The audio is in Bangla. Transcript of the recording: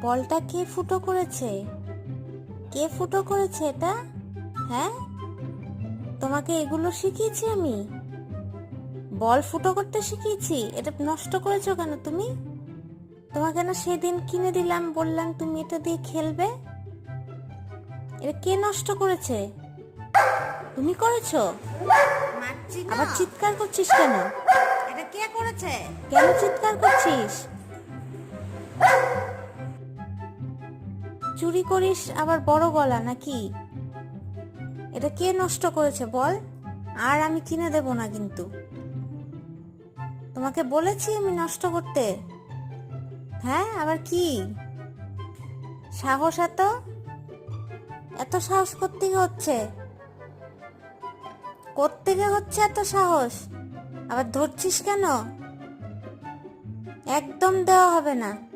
বলটা কে ফুটো করেছে? কে ফুটো করেছে এটা? হ্যাঁ, তোমাকে এগুলো শিখিয়েছি আমি? বল ফুটো করতে শিখিয়েছি? এটা নষ্ট করেছো কেন তুমি? তোমাকে না সেদিন কিনে দিলাম, বললাম তুমি এটা দিয়ে খেলবে। এটা কে নষ্ট করেছে? তুমি করেছো? মারছি না। আবার চিৎকার করছিস কেন? এটা কে করেছে? কেন চিৎকার করছিস? চুরি করিস আবার বড় গলা নাকি? এটা কে নষ্ট করেছে বল? আর আমি কিনে দেব না কিন্তু। তোমাকে বলেছি আমি নষ্ট করতে। হ্যাঁ, আবার কি সাহস? এত এত সাহস কোত্থেকে হচ্ছে? কোত্থেকে হচ্ছে এত সাহস? আবার ধরছিস কেন? একদম দেওয়া হবে না।